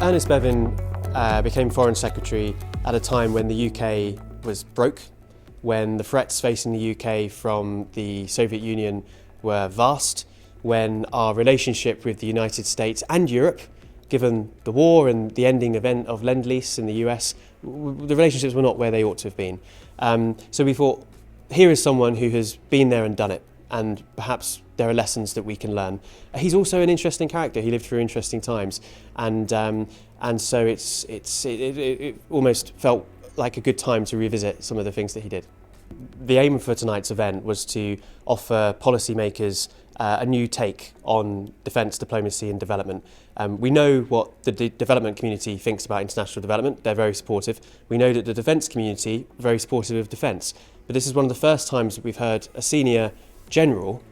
Ernest Bevin became Foreign Secretary at a time when the UK was broke, when the threats facing the UK from the Soviet Union were vast, when our relationship with the United States and Europe, given the war and the ending event of Lend-Lease in the US, the relationships were not where they ought to have been. So we thought, here is someone who has been there and done it, and perhaps there are lessons that we can learn. He's also an interesting character. He lived through interesting times, and so it almost felt like a good time to revisit some of the things that he did. The aim for tonight's event was to offer policymakers a new take on defence, diplomacy and development. We know what the development community thinks about international development. They're very supportive. We know that the defence community are very supportive of defence. But this is one of the first times that we've heard a senior general,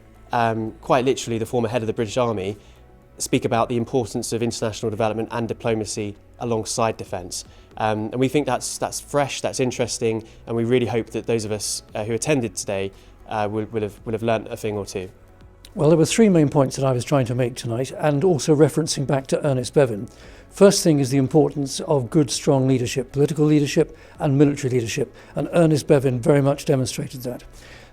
quite literally the former head of the British Army, speak about the importance of international development and diplomacy alongside defence. And we think that's fresh, that's interesting, and we really hope that those of us who attended today will have learnt a thing or two. Well, there were three main points that I was trying to make tonight, and also referencing back to Ernest Bevin. First thing is the importance of good, strong leadership, political leadership and military leadership, and Ernest Bevin very much demonstrated that.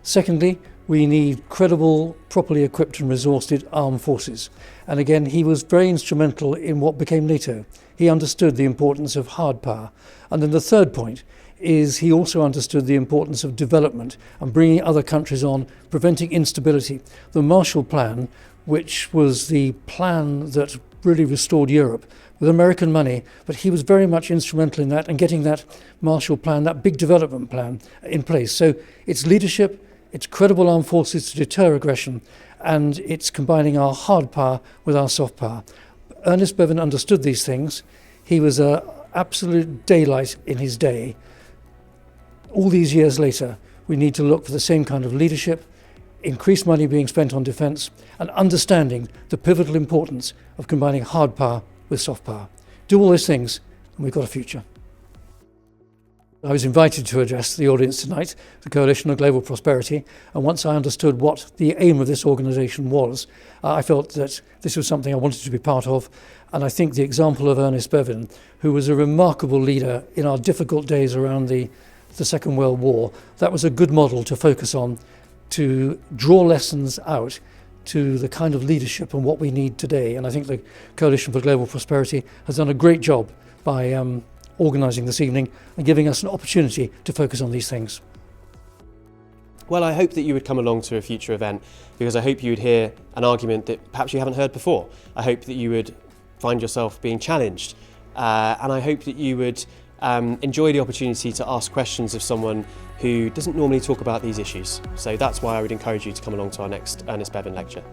Secondly, we need credible, properly equipped and resourced armed forces. And again, he was very instrumental in what became NATO. He understood the importance of hard power. And then the third point is he also understood the importance of development and bringing other countries on, preventing instability. The Marshall Plan, which was the plan that really restored Europe with American money, but he was very much instrumental in that and getting that Marshall Plan, that big development plan in place. So it's leadership, it's credible armed forces to deter aggression, and it's combining our hard power with our soft power. Ernest Bevin understood these things. He was an absolute daylight in his day. All these years later, we need to look for the same kind of leadership, increased money being spent on defence, and understanding the pivotal importance of combining hard power with soft power. Do all those things, and we've got a future. I was invited to address the audience tonight, the Coalition of Global Prosperity, and once I understood what the aim of this organisation was, I felt that this was something I wanted to be part of, and I think the example of Ernest Bevin, who was a remarkable leader in our difficult days around the Second World War, that was a good model to focus on, to draw lessons out to the kind of leadership and what we need today. And I think the Coalition for Global Prosperity has done a great job by organising this evening and giving us an opportunity to focus on these things. Well, I hope that you would come along to a future event, because I hope you would hear an argument that perhaps you haven't heard before. I hope that you would find yourself being challenged, and I hope that you would enjoy the opportunity to ask questions of someone who doesn't normally talk about these issues. So that's why I would encourage you to come along to our next Ernest Bevin lecture.